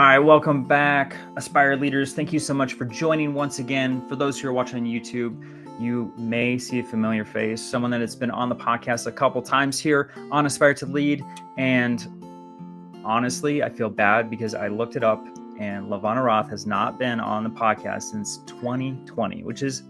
All right, welcome back, Aspire Leaders. Thank you so much for joining once again. For those who are watching on YouTube, you may see a familiar face, someone that has been on the podcast a couple times here on Aspire to Lead. And honestly, I feel bad because I looked it up and LaVonna Roth has not been on the podcast since 2020, which is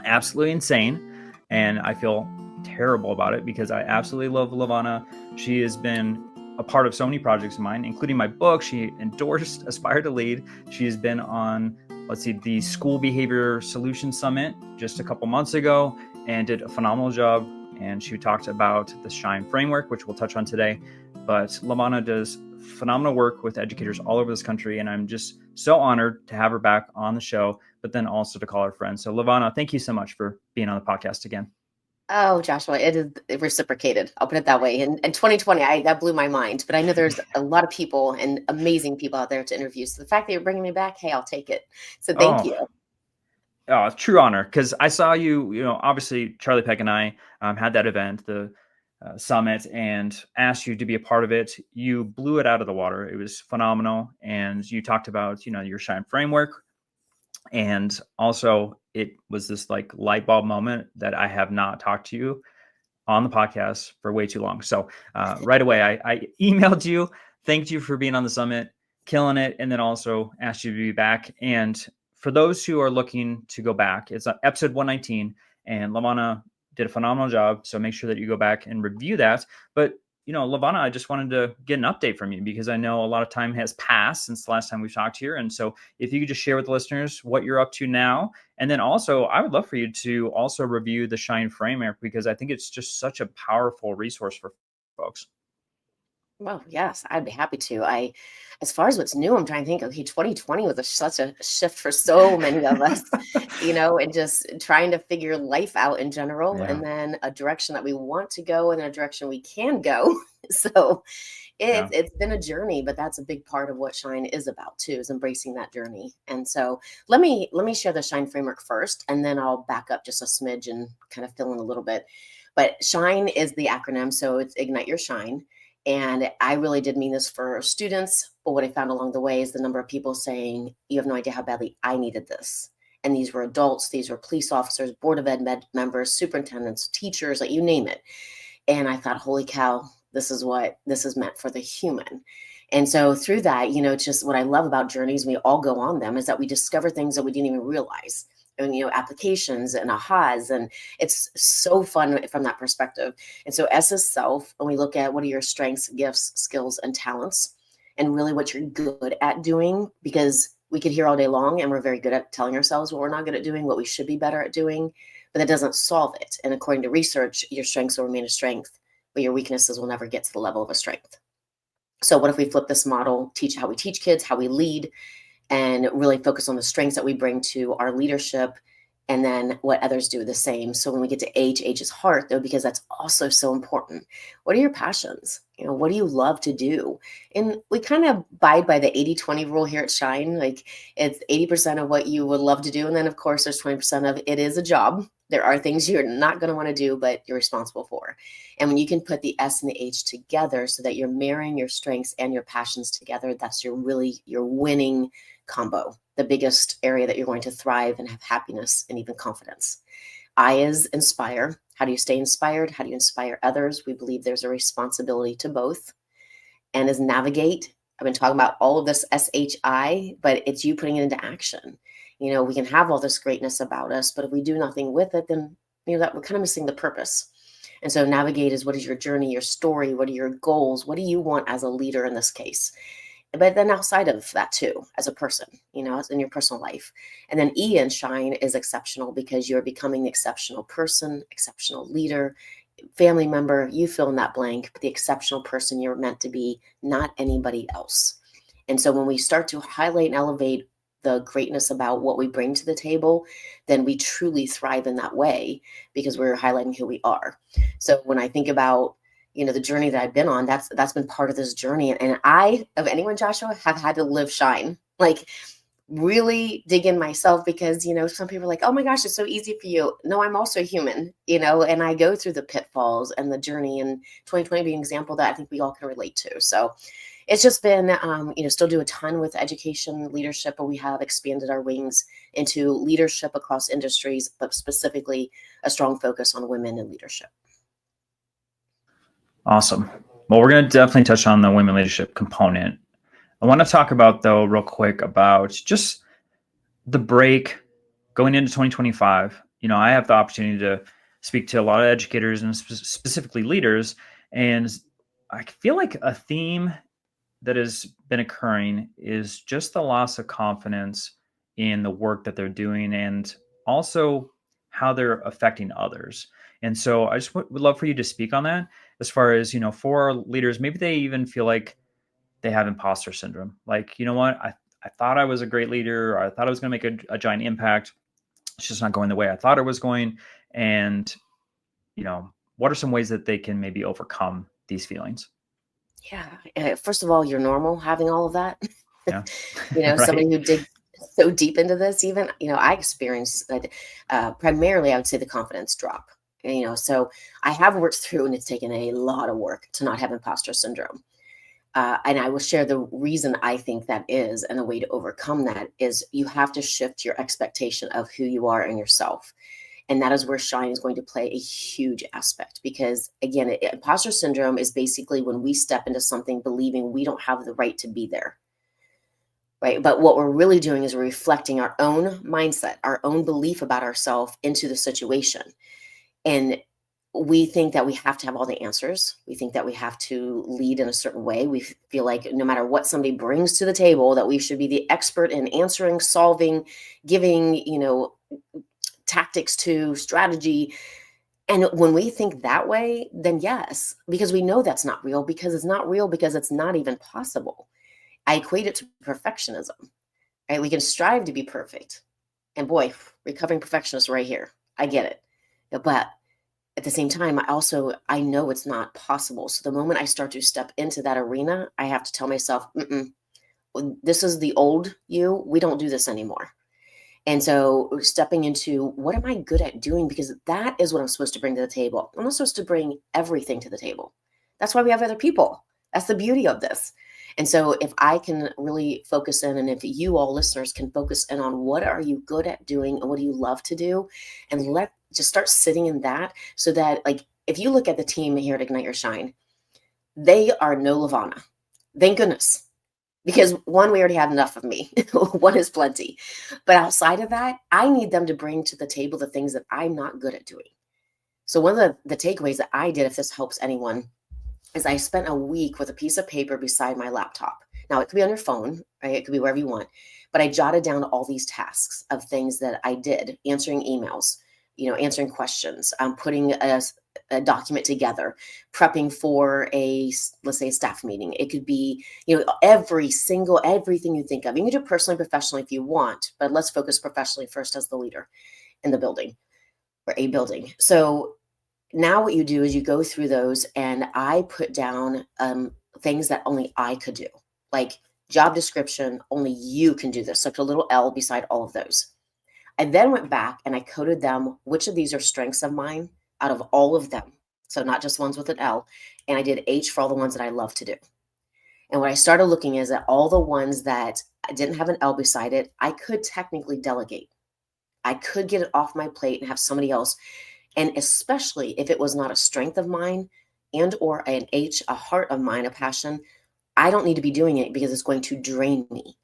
absolutely insane. And I feel terrible about it because I absolutely love LaVonna. She has been a part of so many projects of mine, including my book. She endorsed Aspire to Lead. She has been on, the School Behavior Solutions Summit just a couple months ago and did a phenomenal job. And she talked about the S.H.I.N.E framework, which we'll touch on today. But LaVonna does phenomenal work with educators all over this country. And I'm just so honored to have her back on the show, but then also to call her friend. So LaVonna, thank you so much for being on the podcast again. Oh, Joshua, it is reciprocated. I'll put it that way. And 2020, that blew my mind. But I know there's a lot of people and amazing people out there to interview. So the fact that you're bringing me back, hey, I'll take it. So thank you. Oh, true honor. Because I saw you, obviously Charlie Peck and I had that event, the summit, and asked you to be a part of it. You blew it out of the water. It was phenomenal. And you talked about, your S.H.I.N.E framework. And also it was this like light bulb moment that I have not talked to you on the podcast for way too long. So right away, I emailed you, thanked you for being on the summit, killing it, and then also asked you to be back. And for those who are looking to go back, it's episode 119, and LaVonna did a phenomenal job. So make sure that you go back and review that. But LaVonna, I just wanted to get an update from you because I know a lot of time has passed since the last time we've talked here. And so if you could just share with the listeners what you're up to now. And then also, I would love for you to also review the S.H.I.N.E framework because I think it's just such a powerful resource for folks. Well, yes, I'd be happy to. As far as what's new, I'm trying to think, okay, 2020 was such a shift for so many of us, and just trying to figure life out in general, Yeah. and then a direction that we want to go and a direction we can go. So it's been a journey, but that's a big part of what S.H.I.N.E is about too, is embracing that journey. And so let me share the S.H.I.N.E framework first, and then I'll back up just a smidge and kind of fill in a little bit. But S.H.I.N.E is the acronym, so it's Ignite Your S.H.I.N.E. And I really did mean this for students, but what I found along the way is the number of people saying, you have no idea how badly I needed this. And these were adults, these were police officers, Board of Ed members, superintendents, teachers, like you name it. And I thought, holy cow, this is what this is meant for the human. And so through that, just what I love about journeys, we all go on them, is that we discover things that we didn't even realize. And applications and ahas, and it's so fun from that perspective. And so S is self, and we look at what are your strengths, gifts, skills, and talents, and really what you're good at doing, because we could hear all day long and we're very good at telling ourselves what we're not good at doing, what we should be better at doing, but that doesn't solve it. And according to research, your strengths will remain a strength, but your weaknesses will never get to the level of a strength. So what if we flip this model, teach how we teach kids, how we lead, and really focus on the strengths that we bring to our leadership, and then what others do the same. So when we get to H is heart, though, because that's also so important. What are your passions? What do you love to do? And we kind of abide by the 80-20 rule here at S.H.I.N.E. Like, it's 80% of what you would love to do. And then, of course, there's 20% of it is a job. There are things you're not going to want to do, but you're responsible for. And when you can put the S and the H together so that you're marrying your strengths and your passions together, that's your winning combo, the biggest area that you're going to thrive and have happiness and even confidence. I is inspire. How do you stay inspired? How do you inspire others? We believe there's a responsibility to both. And is navigate. I've been talking about all of this SHI, but it's you putting it into action. We can have all this greatness about us, but if we do nothing with it, then that we're kind of missing the purpose. And so navigate is, what is your journey, your story? What are your goals? What do you want as a leader in this case? But then outside of that too, as a person, in your personal life. And then E in S.H.I.N.E is exceptional, because you're becoming the exceptional person, exceptional leader, family member, you fill in that blank, but the exceptional person you're meant to be, not anybody else. And so when we start to highlight and elevate the greatness about what we bring to the table, then we truly thrive in that way, because we're highlighting who we are. So when I think about the journey that I've been on, that's been part of this journey. And I, of anyone, Joshua, have had to live S.H.I.N.E, like really dig in myself, because, some people are like, oh my gosh, it's so easy for you. No, I'm also human, and I go through the pitfalls and the journey, and 2020 being an example that I think we all can relate to. So it's just been, still do a ton with education, leadership, but we have expanded our wings into leadership across industries, but specifically a strong focus on women in leadership. Awesome. Well, we're going to definitely touch on the women leadership component. I want to talk about, though, real quick about just the break going into 2025. I have the opportunity to speak to a lot of educators and specifically leaders, and I feel like a theme that has been occurring is just the loss of confidence in the work that they're doing and also how they're affecting others. And so I just would love for you to speak on that as far as, for our leaders, maybe they even feel like they have imposter syndrome. Like, you know what? I thought I was a great leader, or I thought I was going to make a giant impact. It's just not going the way I thought it was going. And, what are some ways that they can maybe overcome these feelings? Yeah. First of all, you're normal having all of that. Yeah. Somebody Right. who digs so deep into this, even, I experienced primarily, I would say the confidence drop. So I have worked through, and it's taken a lot of work to not have imposter syndrome. And I will share the reason I think that is, and the way to overcome that is you have to shift your expectation of who you are and yourself. And that is where S.H.I.N.E is going to play a huge aspect, because again, imposter syndrome is basically when we step into something believing we don't have the right to be there. Right. But what we're really doing is we're reflecting our own mindset, our own belief about ourselves into the situation. And we think that we have to have all the answers. We think that we have to lead in a certain way. We feel like no matter what somebody brings to the table, that we should be the expert in answering, solving, giving, tactics to strategy. And when we think that way, then yes, because we know that's not real, because it's not real, because it's not even possible. I equate it to perfectionism, right? We can strive to be perfect. And boy, recovering perfectionist right here. I get it. But at the same time, I know it's not possible. So the moment I start to step into that arena, I have to tell myself, this is the old you. We don't do this anymore. And so stepping into what am I good at doing? Because that is what I'm supposed to bring to the table. I'm not supposed to bring everything to the table. That's why we have other people. That's the beauty of this. And so if I can really focus in, and if you all listeners can focus in on what are you good at doing and what do you love to do, and just start sitting in that, so that, like, if you look at the team here at Ignite Your Shine, they are no LaVonna. Thank goodness. Because one, we already have enough of me. One is plenty. But outside of that, I need them to bring to the table the things that I'm not good at doing. So one of the takeaways that I did, if this helps anyone, is I spent a week with a piece of paper beside my laptop. Now, it could be on your phone, right? It could be wherever you want. But I jotted down all these tasks of things that I did: answering emails, answering questions, putting a document together, prepping for let's say a staff meeting. It could be, everything you think of. You can do it personally, professionally if you want, but let's focus professionally first as the leader in the building or a building. So now what you do is you go through those, and I put down things that only I could do, like job description, only you can do this. So I put a little L beside all of those. I then went back and I coded them, which of these are strengths of mine out of all of them. So not just ones with an L. And I did H for all the ones that I love to do. And what I started looking is at all the ones that didn't have an L beside it, I could technically delegate. I could get it off my plate and have somebody else. And especially if it was not a strength of mine and or an H, a heart of mine, a passion, I don't need to be doing it because it's going to drain me.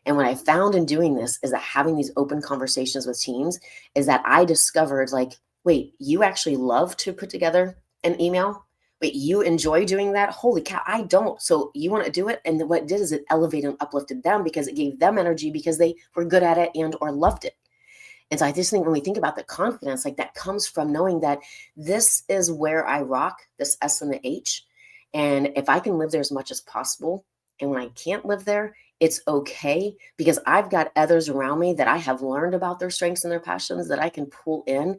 And what I found in doing this is that having these open conversations with teams is that I discovered, like, wait, you actually love to put together an email? Wait, you enjoy doing that? Holy cow, I don't. So you want to do it? And then what it did is it elevated and uplifted them because it gave them energy because they were good at it and or loved it. And so I just think when we think about the confidence, like, that comes from knowing that this is where I rock, this S and the H. And if I can live there as much as possible, and when I can't live there, it's okay, because I've got others around me that I have learned about their strengths and their passions that I can pull in.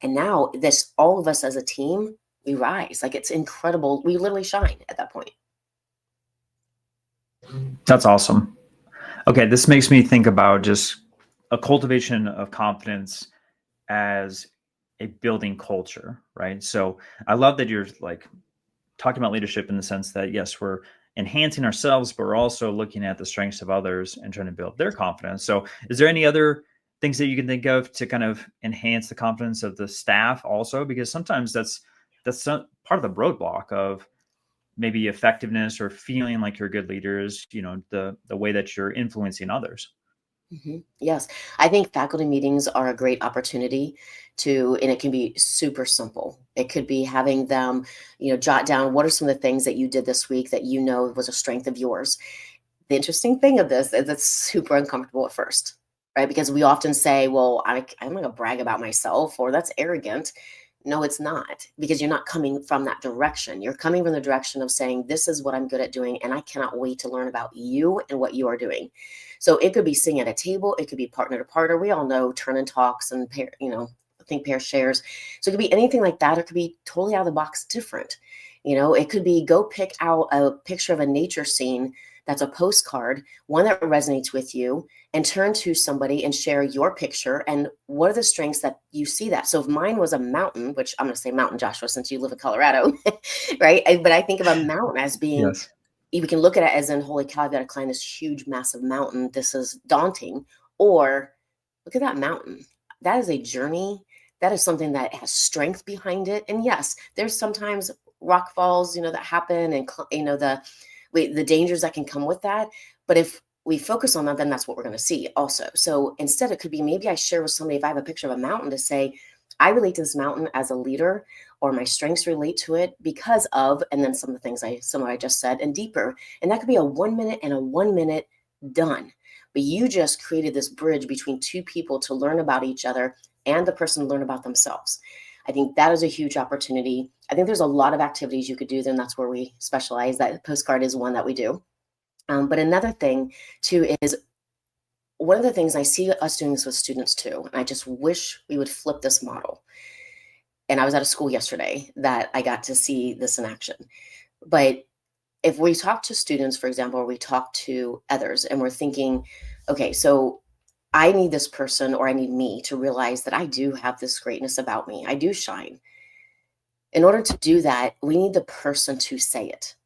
And now all of us as a team, we rise. Like, it's incredible. We literally shine at that point. That's awesome. Okay, this makes me think about just a cultivation of confidence as a building culture, right? So I love that you're like talking about leadership in the sense that yes, we're enhancing ourselves, but we're also looking at the strengths of others and trying to build their confidence. So is there any other things that you can think of to kind of enhance the confidence of the staff also? Because sometimes that's part of the roadblock of maybe effectiveness or feeling like you're good leaders, the way that you're influencing others. Yes, I think faculty meetings are a great opportunity and it can be super simple. It could be having them, jot down what are some of the things that you did this week that was a strength of yours. The interesting thing of this is it's super uncomfortable at first, right? Because we often say, well, I'm not going to brag about myself, or that's arrogant. No, it's not, because you're not coming from that direction. You're coming from the direction of saying, this is what I'm good at doing, and I cannot wait to learn about you and what you are doing. So it could be sitting at a table, it could be partner to partner. We all know turn and talks and pair, think pair shares. So it could be anything like that. It could be totally out of the box different. It could be go pick out a picture of a nature scene that's a postcard, one that resonates with you, and turn to somebody and share your picture and what are the strengths that you see that. So if mine was a mountain, which I'm going to say mountain, Joshua, since you live in Colorado, right? But I think of a mountain as being, Yes. we can look at it as in, holy cow, I've got to climb this huge, massive mountain. This is daunting. Or look at that mountain. That is a journey. That is something that has strength behind it. And yes, there's sometimes rock falls, that happen, and the dangers that can come with that. But if we focus on that, then that's what we're going to see also. So instead, it could be maybe I share with somebody, if I have a picture of a mountain, to say, I relate to this mountain as a leader, or my strengths relate to it because of, and then some of the things I just said, and deeper. And that could be a 1 minute and a 1 minute done. But you just created this bridge between two people to learn about each other and the person to learn about themselves. I think that is a huge opportunity. I think there's a lot of activities you could do, then that's where we specialize. That postcard is one that we do. But another thing too is, one of the things I see us doing this with students too, and I just wish we would flip this model. And I was at a school yesterday that I got to see this in action. But if we talk to students, for example, or we talk to others, and we're thinking, okay, so I need this person, or I need me to realize that I do have this greatness about me. I do shine. In order to do that, we need the person to say it,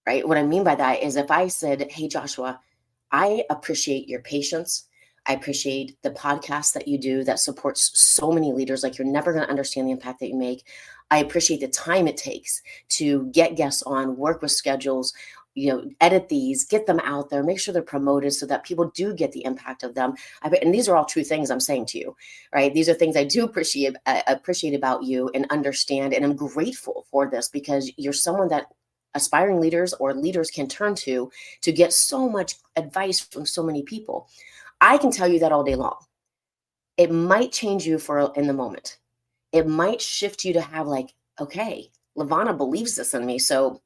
right? What I mean by that is, if I said, hey, Joshua, I appreciate your patience. I appreciate the podcast that you do that supports so many leaders. Like, you're never going to understand the impact that you make. I appreciate the time it takes to get guests on, work with schedules, edit these, get them out there, make sure they're promoted so that people do get the impact of them. And these are all true things I'm saying to you, right? These are things I do appreciate about you and understand. And I'm grateful for this, because you're someone that aspiring leaders or leaders can turn to get so much advice from so many people. I can tell you that all day long. It might change you in the moment. It might shift you to have like, okay, LaVonna believes this in me. So,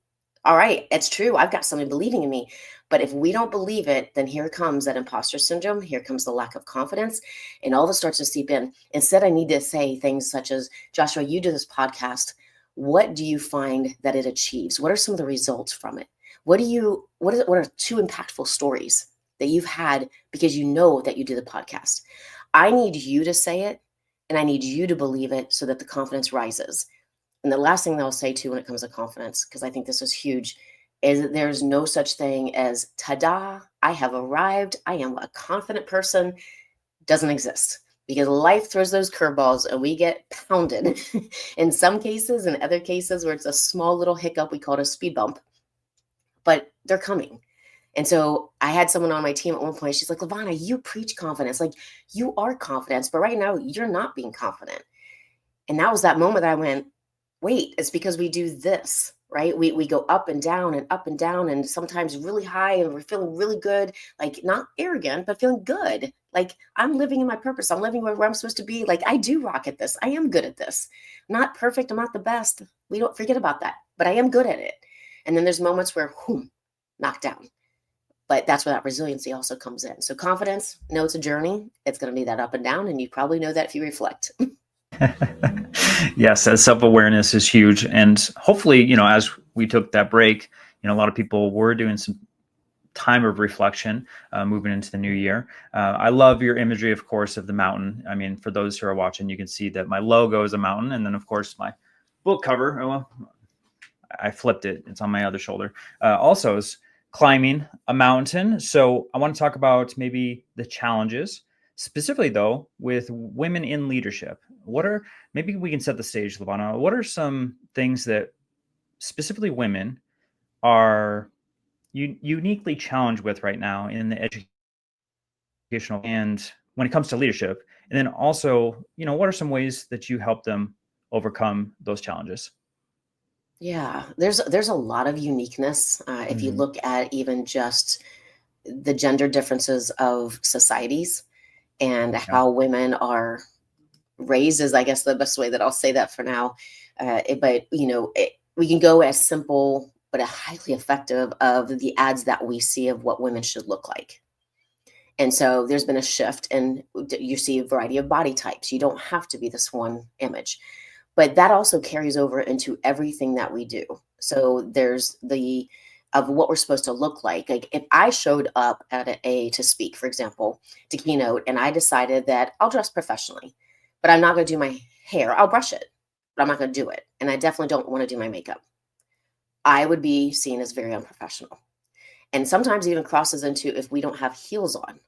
all right, it's true. I've got somebody believing in me. But if we don't believe it, then here comes that imposter syndrome. Here comes the lack of confidence, and all this starts to seep in. Instead, I need to say things such as, Joshua, you do this podcast. What do you find that it achieves? What are some of the results from it? What are two impactful stories that you've had because you know that you do the podcast? I need you to say it, and I need you to believe it so that the confidence rises. And the last thing that I'll say too, when it comes to confidence, because I think this is huge, is that there's no such thing as, ta-da, I have arrived, I am a confident person. Doesn't exist, because life throws those curveballs and we get pounded in some cases, in other cases where it's a small little hiccup, we call it a speed bump, but they're coming. And so I had someone on my team at one point, she's like, LaVonna, you preach confidence. Like, you are confidence, but right now you're not being confident. And that was that moment that I went, wait, it's because we do this, right? We go up and down and up and down, and sometimes really high, and we're feeling really good, like not arrogant, but feeling good. Like, I'm living in my purpose. I'm living where I'm supposed to be. Like, I do rock at this. I am good at this. I'm not perfect. I'm not the best. We don't forget about that, but I am good at it. And then there's moments where, knocked down. But that's where that resiliency also comes in. So confidence, it's a journey. It's going to be that up and down. And you probably know that if you reflect. Yes, that self-awareness is huge. And hopefully, as we took that break, a lot of people were doing some time of reflection moving into the new year. I love your imagery, of course, of the mountain. I mean, for those who are watching, you can see that my logo is a mountain. And then, of course, my book cover, well, I flipped it. It's on my other shoulder. Also is climbing a mountain. So I want to talk about maybe the challenges, specifically though, with women in leadership. What are, maybe we can set the stage, LaVonna. What are some things that specifically women are uniquely challenged with right now in the educational and when it comes to leadership? And then also, what are some ways that you help them overcome those challenges? Yeah, there's a lot of uniqueness if you Mm-hmm. look at even just the gender differences of societies and Yeah. how women are raised is, I guess, the best way that I'll say that for now. But we can go as simple but a highly effective of the ads that we see of what women should look like. And so there's been a shift, and you see a variety of body types. You don't have to be this one image, but that also carries over into everything that we do. So there's the of what we're supposed to look like. Like if I showed up at to speak, for example, to keynote, and I decided that I'll dress professionally, but I'm not going to do my hair. I'll brush it, but I'm not going to do it, and I definitely don't want to do my makeup. I would be seen as very unprofessional, and sometimes even crosses into if we don't have heels on,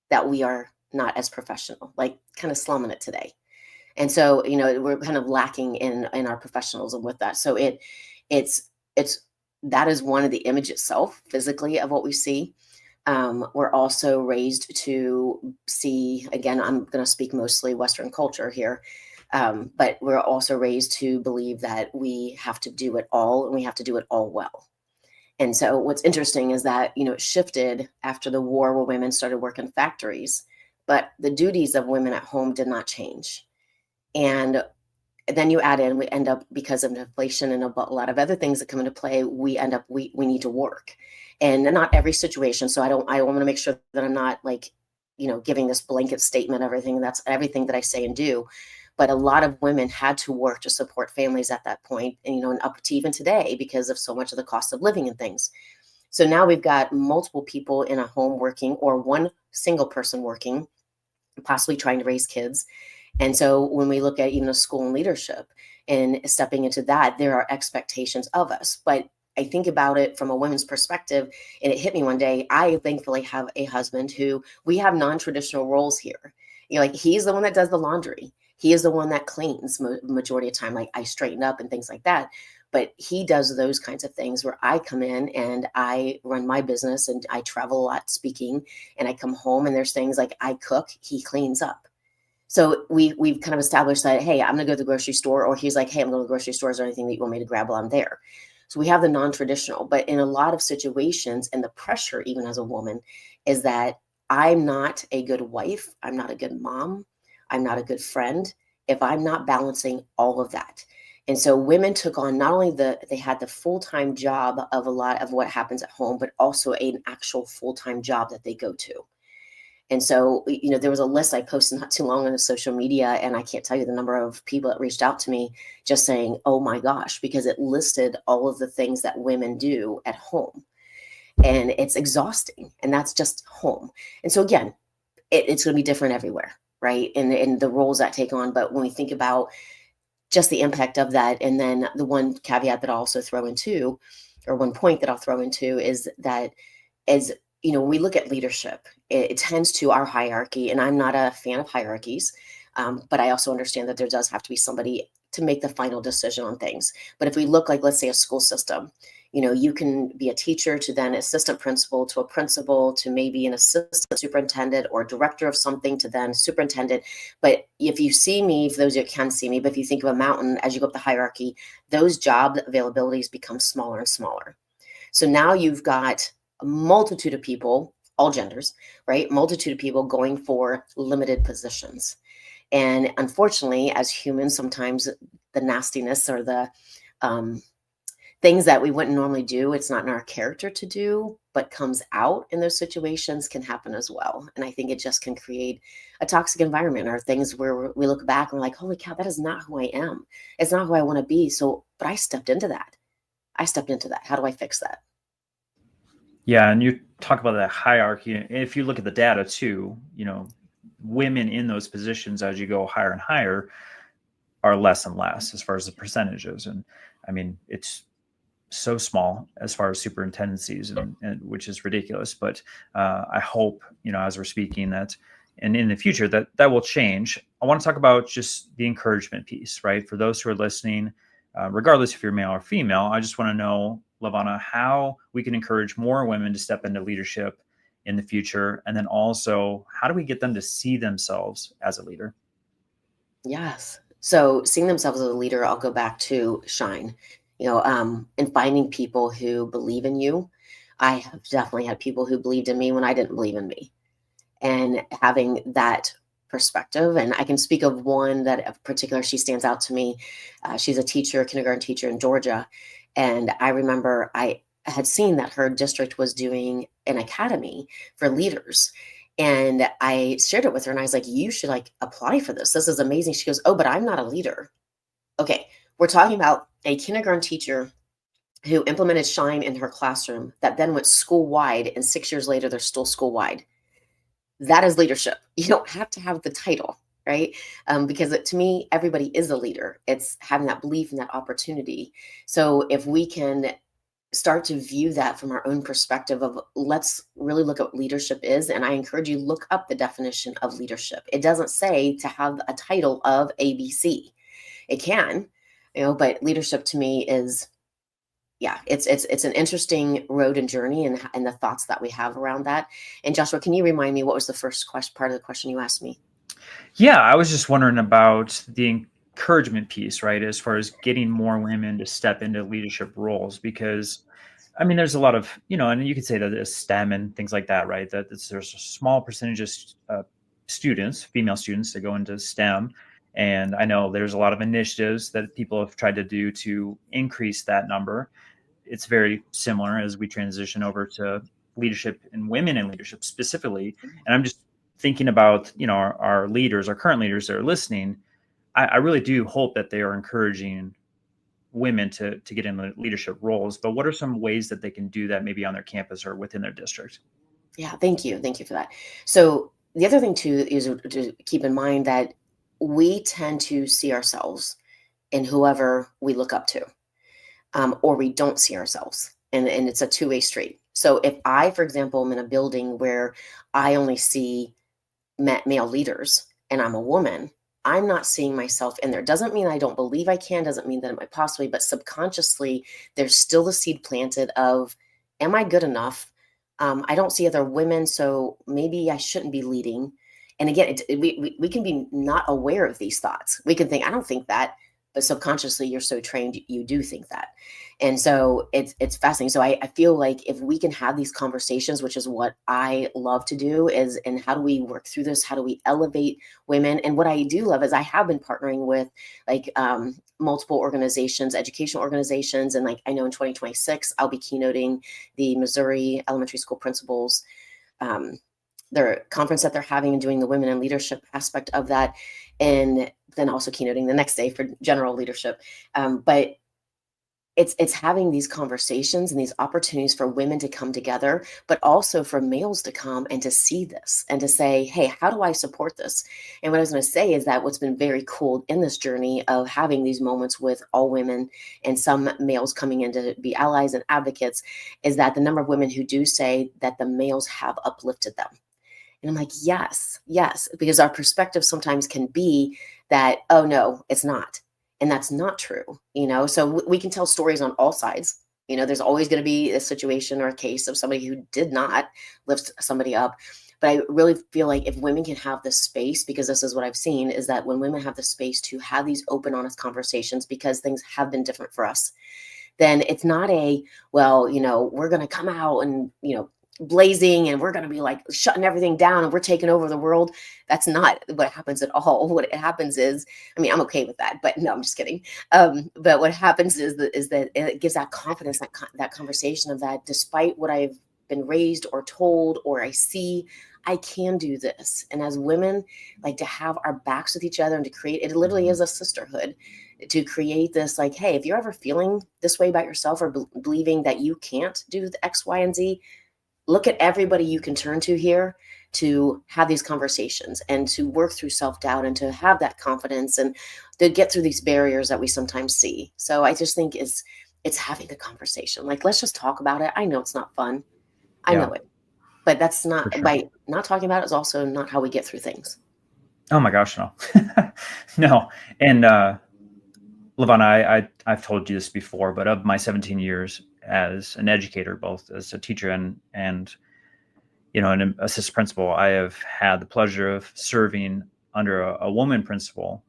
that we are not as professional, like kind of slumming it today. And so, we're kind of lacking in our professionalism with that. So it's it's that is one of the image itself physically of what we see. We're also raised to see, again, I'm going to speak mostly Western culture here, but we're also raised to believe that we have to do it all and we have to do it all well. And so what's interesting is that, it shifted after the war where women started working factories, but the duties of women at home did not change. And then you add in, we end up, because of inflation and a lot of other things that come into play, we end up, we need to work. And not every situation. So I want to make sure that I'm not like, giving this blanket statement, everything that I say and do. But a lot of women had to work to support families at that point, and, and up to even today because of so much of the cost of living and things. So now we've got multiple people in a home working, or one single person working, possibly trying to raise kids. And so when we look at even a school and leadership and stepping into that, there are expectations of us. But I think about it from a woman's perspective, and it hit me one day. I thankfully have a husband who we have non-traditional roles here. Like he's the one that does the laundry. He is the one that cleans majority of the time. Like I straighten up and things like that. But he does those kinds of things where I come in and I run my business and I travel a lot speaking, and I come home and there's things like I cook, he cleans up. So we've kind of established that, hey, I'm gonna go to the grocery store, or he's like, hey, I'm going to the grocery store. Is there anything that you want me to grab while I'm there? So we have the non-traditional, but in a lot of situations, and the pressure, even as a woman, is that I'm not a good wife, I'm not a good mom, I'm not a good friend if I'm not balancing all of that. And so women took on not only they had the full-time job of a lot of what happens at home, but also an actual full-time job that they go to. And so, there was a list I posted not too long on social media, and I can't tell you the number of people that reached out to me just saying, oh my gosh, because it listed all of the things that women do at home. And it's exhausting. And that's just home. And so, again, it's going to be different everywhere, right? And the roles that take on. But when we think about just the impact of that, and then the one caveat that I'll also throw into, or one point that I'll throw into, is that as when we look at leadership, it tends to our hierarchy, and I'm not a fan of hierarchies, but I also understand that there does have to be somebody to make the final decision on things. But if we look like, let's say, a school system, you can be a teacher to then assistant principal to a principal to maybe an assistant superintendent or director of something to then superintendent. But if you see me, for those who can see me, but if you think of a mountain, as you go up the hierarchy, those job availabilities become smaller and smaller. So now you've got a multitude of people, all genders, right? Multitude of people going for limited positions. And unfortunately, as humans, sometimes the nastiness or the um, things that we wouldn't normally do, it's not in our character to do, but comes out in those situations, can happen as well. And I think it just can create a toxic environment, or things where we look back and we're like, holy cow, that is not who I am. It's not who I want to be. So, but I stepped into that. I stepped into that. How do I fix that? Yeah, and you talk about that hierarchy. If you look at the data too, women in those positions as you go higher and higher are less and less as far as the percentages. And I mean, it's so small as far as superintendencies, and which is ridiculous. But I hope, as we're speaking, that and in the future that will change. I want to talk about just the encouragement piece, right? For those who are listening, regardless if you're male or female, I just want to know, LaVonna, how we can encourage more women to step into leadership in the future, and then also how do we get them to see themselves as a leader? Yes. So seeing themselves as a leader, I'll go back to shine, and finding people who believe in you. I have definitely had people who believed in me when I didn't believe in me, and having that perspective. And I can speak of one that in particular, she stands out to me. She's a teacher, a kindergarten teacher in Georgia. And I remember I had seen that her district was doing an academy for leaders. And I shared it with her and I was like, you should like apply for this. This is amazing. She goes, oh, but I'm not a leader. Okay. We're talking about a kindergarten teacher who implemented Shine in her classroom that then went school wide. And 6 years later, they're still school wide. That is leadership. You don't have to have the title, right? Because to me, everybody is a leader. It's having that belief and that opportunity. So if we can start to view that from our own perspective of let's really look at what leadership is. And I encourage you look up the definition of leadership. It doesn't say to have a title of ABC. It can, but leadership to me is, yeah, it's an interesting road and journey, and the thoughts that we have around that. And Joshua, can you remind me what was the first question, part of the question you asked me? Yeah, I was just wondering about the encouragement piece, right? As far as getting more women to step into leadership roles, because I mean, there's a lot of, and you could say that it's STEM and things like that, right? There's a small percentage of students, female students, that go into STEM. And I know there's a lot of initiatives that people have tried to do to increase that number. It's very similar as we transition over to leadership and women in leadership specifically. And I'm just thinking about, our leaders, our current leaders that are listening. I really do hope that they are encouraging women to get in leadership roles. But what are some ways that they can do that, maybe on their campus or within their district? Yeah, thank you. Thank you for that. So the other thing too is to keep in mind that we tend to see ourselves in whoever we look up to, or we don't see ourselves. And it's a two-way street. So if I, for example, am in a building where I only see male leaders and I'm a woman, I'm not seeing myself in there. Doesn't mean I don't believe I can, doesn't mean that it might possibly, but subconsciously, there's still the seed planted of, am I good enough? I don't see other women, so maybe I shouldn't be leading. And again, we can be not aware of these thoughts. We can think, I don't think that, but subconsciously, you're so trained, you do think that. And so it's fascinating. So I feel like if we can have these conversations, which is what I love to do, is and how do we work through this? How do we elevate women? And what I do love is I have been partnering with like multiple organizations, educational organizations, and like I know in 2026 I'll be keynoting the Missouri Elementary School Principals. Their conference that they're having and doing the women in leadership aspect of that, and then also keynoting the next day for general leadership. But it's having these conversations and these opportunities for women to come together, but also for males to come and to see this and to say, hey, how do I support this? And what I was going to say is that what's been very cool in this journey of having these moments with all women and some males coming in to be allies and advocates is that the number of women who do say that the males have uplifted them. And I'm like, yes, yes, because our perspective sometimes can be that, oh, no, it's not. And that's not true. So we can tell stories on all sides. There's always going to be a situation or a case of somebody who did not lift somebody up. But I really feel like if women can have this space, because this is what I've seen, is that when women have the space to have these open, honest conversations, because things have been different for us, then it's not well, we're going to come out and, blazing and we're going to be like shutting everything down and we're taking over the world. That's not what happens at all. What happens is, I mean, I'm okay with that, but no, I'm just kidding. But what happens is that it gives that confidence, that conversation of that, despite what I've been raised or told or I see, I can do this. And as women, like to have our backs with each other and to create, it literally is a sisterhood, to create this like, hey, if you're ever feeling this way about yourself or believing that you can't do the X, Y, and Z, look at everybody you can turn to here to have these conversations and to work through self-doubt and to have that confidence and to get through these barriers that we sometimes see. So I just think It's having the conversation. Like, let's just talk about it. I know it's not fun. I Yeah, know it. But that's for not, sure. by not talking about it is also not how we get through things. Oh my gosh, no. No. And LaVonna, I've told you this before, but of my 17 years as an educator, both as a teacher and an assistant principal, I have had the pleasure of serving under a woman principal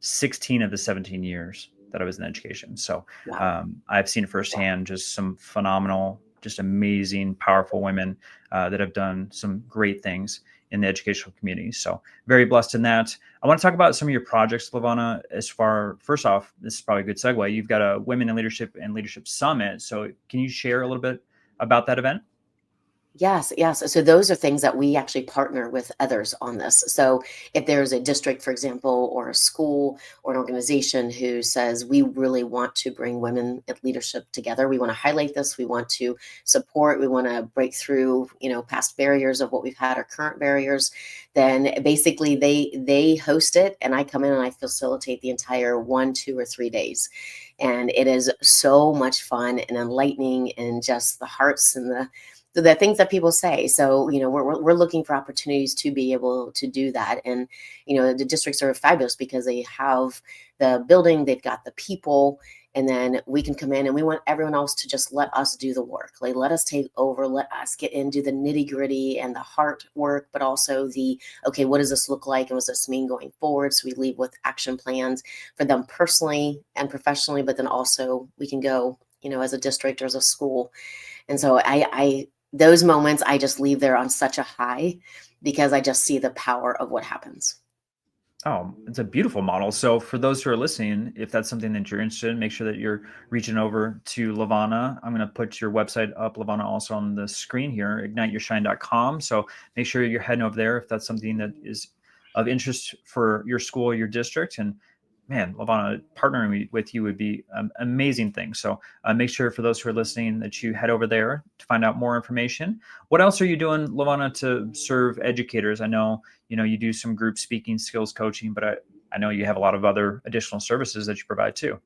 16 of the 17 years that I was in education. So Wow. I've seen firsthand just some phenomenal, just amazing, powerful women that have done some great things in the educational community. So very blessed in that. I want to talk about some of your projects, LaVonna. First off, this is probably a good segue. You've got a Women in Leadership and Leadership Summit. So can you share a little bit about that event? Yes, yes. So those are things that we actually partner with others on this. So if there's a district, for example, or a school or an organization who says we really want to bring women in leadership together, we want to highlight this, we want to support, we want to break through, past barriers of what we've had or current barriers, then basically they host it and I come in and I facilitate the entire 1, 2, or 3 days. And it is so much fun and enlightening and just the hearts and the things that people say. So, we're looking for opportunities to be able to do that. And, the districts are fabulous because they have the building, they've got the people, and then we can come in and we want everyone else to just let us do the work. Like, let us take over, let us get into the nitty gritty and the heart work, but also okay, what does this look like? And what does this mean going forward? So we leave with action plans for them personally and professionally, but then also we can go, as a district or as a school. And so those moments, I just leave there on such a high because I just see the power of what happens. Oh, it's a beautiful model. So for those who are listening, if that's something that you're interested in, make sure that you're reaching over to LaVonna. I'm going to put your website up, LaVonna, also on the screen here, igniteyoursshine.com. So make sure you're heading over there if that's something that is of interest for your school or your district. And man, LaVonna, partnering with you would be an amazing thing. So make sure for those who are listening that you head over there to find out more information. What else are you doing, LaVonna, to serve educators? I know you do some group speaking, skills coaching, but I know you have a lot of other additional services that you provide too.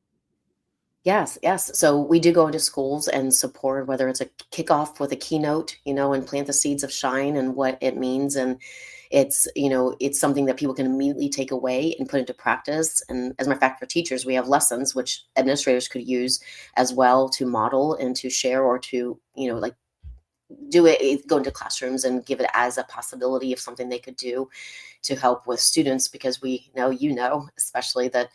Yes, yes. So we do go into schools and support, whether it's a kickoff with a keynote, and plant the seeds of shine and what it means. And it's something that people can immediately take away and put into practice. And as a matter of fact, for teachers, we have lessons which administrators could use as well to model and to share or to, like do it, go into classrooms and give it as a possibility of something they could do to help with students, because we know, especially that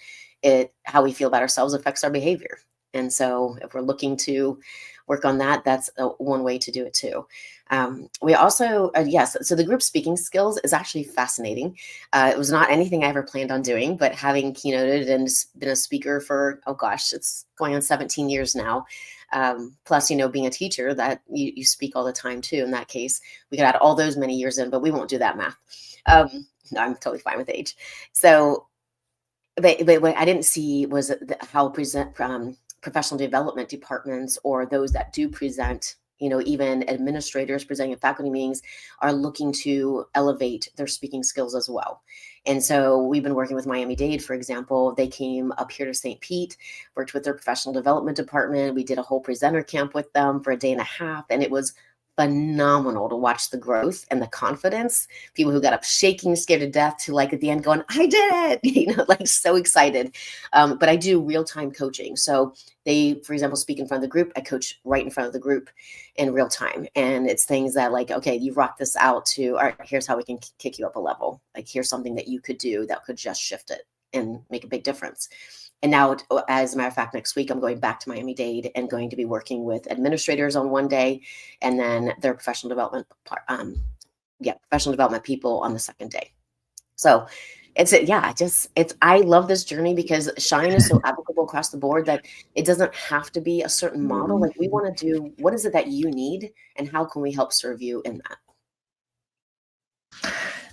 how we feel about ourselves affects our behavior. And so if we're looking to work on that, that's one way to do it too. We also, yes, so the group speaking skills is actually fascinating. It was not anything I ever planned on doing, but having keynoted and been a speaker for, oh gosh, it's going on 17 years now. Plus, being a teacher, that you speak all the time too. In that case, we could add all those many years in, but we won't do that math. No, I'm totally fine with age. So, but what I didn't see was how professional development departments or those that do present, even administrators presenting at faculty meetings are looking to elevate their speaking skills as well. And so we've been working with Miami-Dade, for example. They came up here to St. Pete, worked with their professional development department. We did a whole presenter camp with them for a day and a half, and it was phenomenal to watch the growth and the confidence. People who got up shaking, scared to death, to like at the end going, I did it, like so excited. But I do real-time coaching. So they, for example, speak in front of the group. I coach right in front of the group in real time. And it's things that like, okay, you rock this out to, all right, here's how we can kick you up a level. Like, here's something that you could do that could just shift it and make a big difference. And now, as a matter of fact, next week, I'm going back to Miami-Dade and going to be working with administrators on one day, and then their professional development, professional development people on the second day. So I love this journey because Shine is so applicable across the board that it doesn't have to be a certain model. Like, we want to do, what is it that you need and how can we help serve you in that?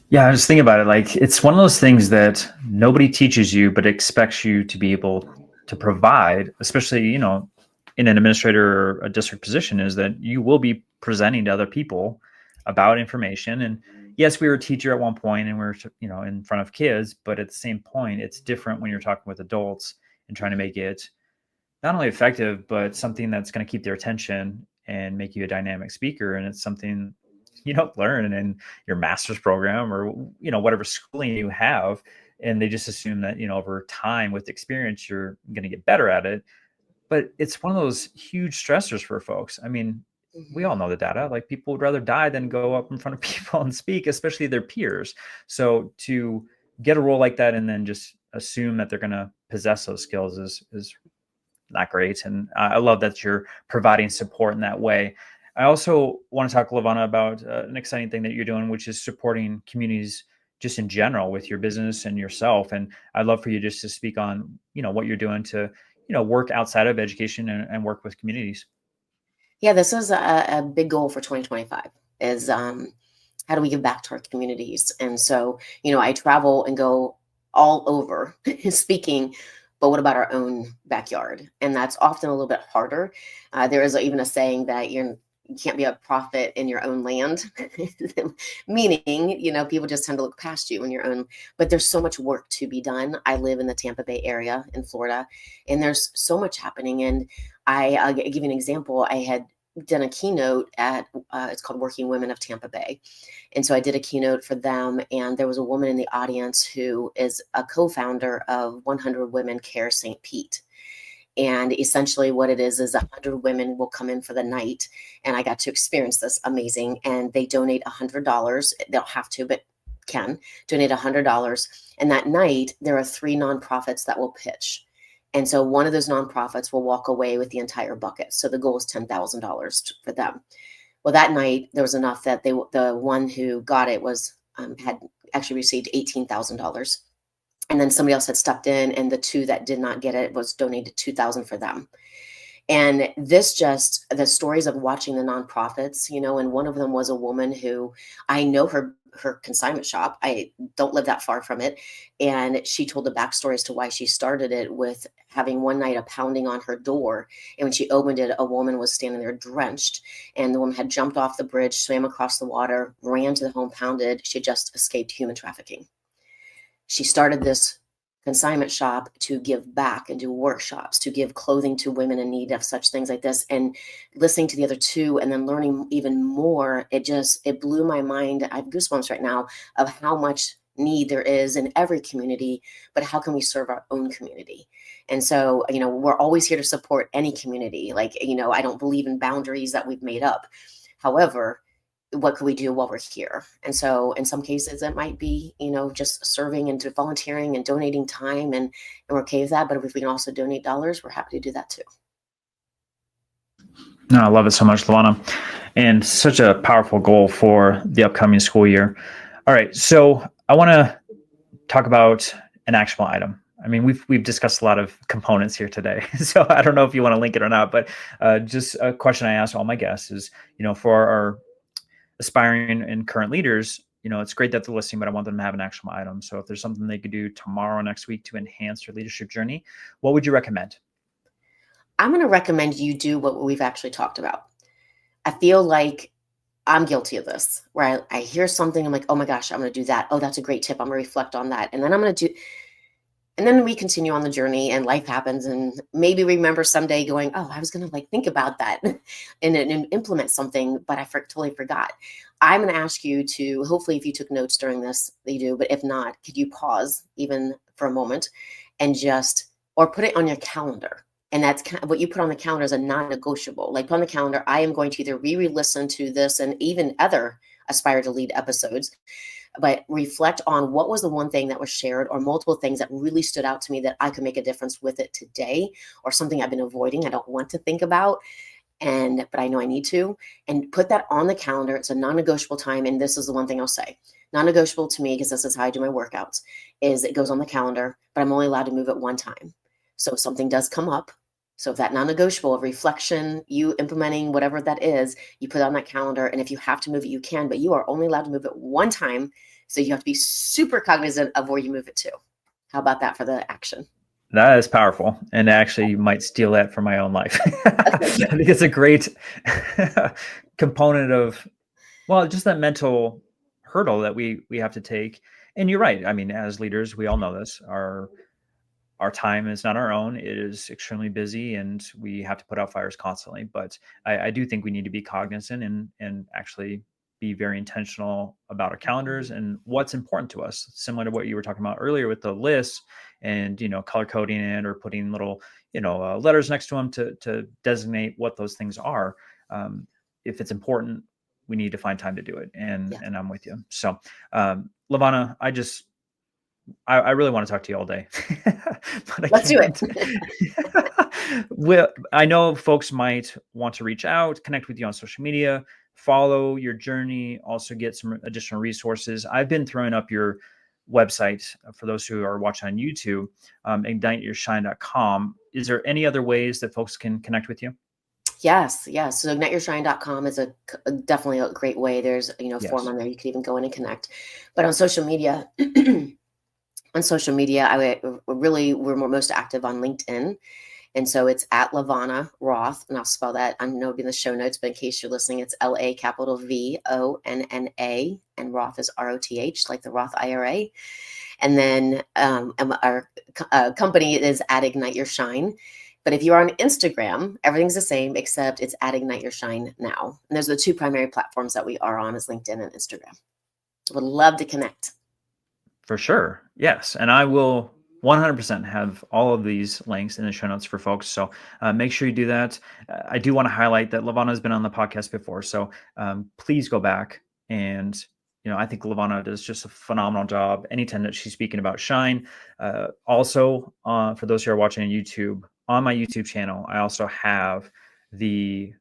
Yeah, I was thinking about it. Like, it's one of those things that nobody teaches you, but expects you to be able to provide, especially, in an administrator or a district position, is that you will be presenting to other people about information. And yes, we were a teacher at one point and we are in front of kids, but at the same point, it's different when you're talking with adults and trying to make it not only effective, but something that's going to keep their attention and make you a dynamic speaker. And it's something you don't learn in your master's program or, whatever schooling you have. And they just assume that, over time with experience, you're going to get better at it. But it's one of those huge stressors for folks. I mean, we Mhm. all know the data. Like, people would rather die than go up in front of people and speak, especially their peers. So to get a role like that and then just assume that they're going to possess those skills is not great. And I love that you're providing support in that way. I also want to talk, LaVonna, about an exciting thing that you're doing, which is supporting communities just in general with your business and yourself. And I'd love for you just to speak on, what you're doing to, work outside of education and work with communities. Yeah, this is a big goal for 2025 is how do we give back to our communities? And so, I travel and go all over speaking, but what about our own backyard? And that's often a little bit harder. There is even a saying that you can't be a prophet in your own land, meaning, people just tend to look past you in your own, but there's so much work to be done. I live in the Tampa Bay area in Florida, and there's so much happening. And I'll give you an example. I had done a keynote at it's called Working Women of Tampa Bay, and so I did a keynote for them, and there was a woman in the audience who is a co-founder of 100 Women Care St. Pete. And essentially what it is 100 women will come in for the night, and I got to experience this amazing, and they donate $100. They don't have to, but can donate $100. And that night there are 3 nonprofits that will pitch, and so one of those nonprofits will walk away with the entire bucket. So the goal is $10,000 for them. Well, that night there was enough that the one who got it was had actually received $18,000, and then somebody else had stepped in, and the 2 that did not get it was donated 2,000 for them. And this just the stories of watching the nonprofits, and one of them was a woman who I know her consignment shop. I don't live that far from it. And she told the backstory as to why she started it with having one night a pounding on her door. And when she opened it, a woman was standing there drenched. And the woman had jumped off the bridge, swam across the water, ran to the home, pounded. She had just escaped human trafficking. She started this consignment shop to give back and do workshops to give clothing to women in need of such things like this. And listening to the other 2 and then learning even more, it blew my mind. I have goosebumps right now of how much need there is in every community, but how can we serve our own community? And so, we're always here to support any community. Like, I don't believe in boundaries that we've made up. However, what could we do while we're here? And so in some cases it might be, just serving and volunteering and donating time, and we're okay with that. But if we can also donate dollars, we're happy to do that too. No, I love it so much, LaVonna, and such a powerful goal for the upcoming school year. All right, so I want to talk about an actionable item. I mean, we've discussed a lot of components here today, so I don't know if you want to link it or not. But just a question I ask all my guests is, for our aspiring and current leaders, it's great that they're listening, but I want them to have an actionable item. So if there's something they could do tomorrow, next week to enhance their leadership journey, what would you recommend? I'm going to recommend you do what we've actually talked about. I feel like I'm guilty of this, where I hear something, I'm like, oh my gosh, I'm going to do that. Oh, that's a great tip. I'm going to reflect on that. And then I'm going to do, and then we continue on the journey, and life happens, and maybe remember someday going, oh, I was going to think about that and implement something, but I totally forgot. I'm going to ask you to, hopefully if you took notes during this, you do, but if not, could you pause even for a moment and or put it on your calendar? And that's kind of what you put on the calendar is a non-negotiable. Like, put on the calendar, I am going to either re-listen to this and even other Aspire to Lead episodes, but reflect on what was the one thing that was shared or multiple things that really stood out to me that I could make a difference with it today, or something I've been avoiding, I don't want to think about, but I know I need to, and put that on the calendar. It's a non-negotiable time. And this is the one thing I'll say, non-negotiable to me, because this is how I do my workouts, is it goes on the calendar, but I'm only allowed to move it one time. So if something does come up, so if that non-negotiable of reflection, you implementing whatever that is, you put it on that calendar. And if you have to move it, you can, but you are only allowed to move it one time. So you have to be super cognizant of where you move it to. How about that for the action? That is powerful, and actually you might steal that from my own life. I think it's a great component of, well, just that mental hurdle that we have to take. And you're right. I mean, as leaders, we all know this. our time is not our own. It is extremely busy, and we have to put out fires constantly. But I do think we need to be cognizant and actually be very intentional about our calendars and what's important to us. Similar to what you were talking about earlier with the list, and color coding it or putting little letters next to them to designate what those things are. If it's important, we need to find time to do it. And Yeah. and I'm with you. So, LaVonna, I really want to talk to you all day, but I Let's do it. can't. Well, I know folks might want to reach out, connect with you on social media, follow your journey, also get some additional resources. I've been throwing up your website for those who are watching on YouTube, igniteyoursshine.com. Is there any other ways that folks can connect with you? Yes, yes. So igniteyourshrine.com is definitely a great way. There's, form Yes. on there. You can even go in and connect. But on social media, we're most active on LinkedIn. And so it's at LaVonna Roth, and I'll spell that. I know it'll be in the show notes, but in case you're listening, it's LaVonna, and Roth is ROTH, like the Roth IRA. And then our company is at Ignite Your Shine. But if you're on Instagram, everything's the same, except it's at Ignite Your Shine now. And those are the two primary platforms that we are on, is LinkedIn and Instagram. Would love to connect. For sure. Yes. And I will 100% have all of these links in the show notes for folks. So make sure you do that. I do want to highlight that LaVonna has been on the podcast before. So please go back. And, I think LaVonna does just a phenomenal job anytime that she's speaking about Shine. Also, for those who are watching on YouTube, on my YouTube channel, I also have the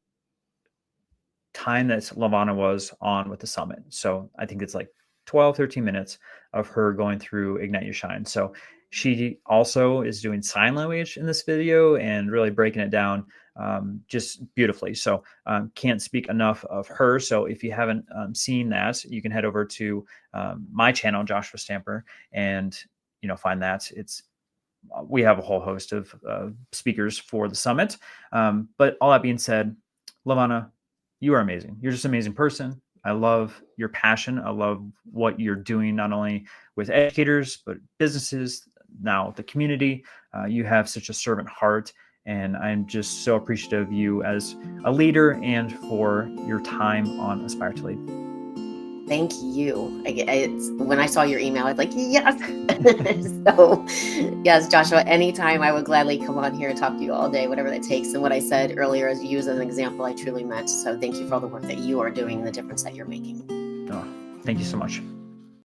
time that LaVonna was on with the summit. So I think it's like 12, 13 minutes of her going through Ignite Your Shine. So she also is doing sign language in this video and really breaking it down just beautifully. So can't speak enough of her. So if you haven't seen that, you can head over to my channel, Joshua Stamper, and find that. We have a whole host of speakers for the summit. But all that being said, LaVonna, you are amazing. You're just an amazing person. I love your passion. I love what you're doing, not only with educators, but businesses, now the community. You have such a servant heart. And I'm just so appreciative of you as a leader and for your time on Aspire to Lead. Thank you. When I saw your email, I was like, yes. So, yes, Joshua, anytime I would gladly come on here and talk to you all day, whatever that takes. And what I said earlier, as you as an example, I truly meant. So thank you for all the work that you are doing and the difference that you're making. Oh, thank you so much.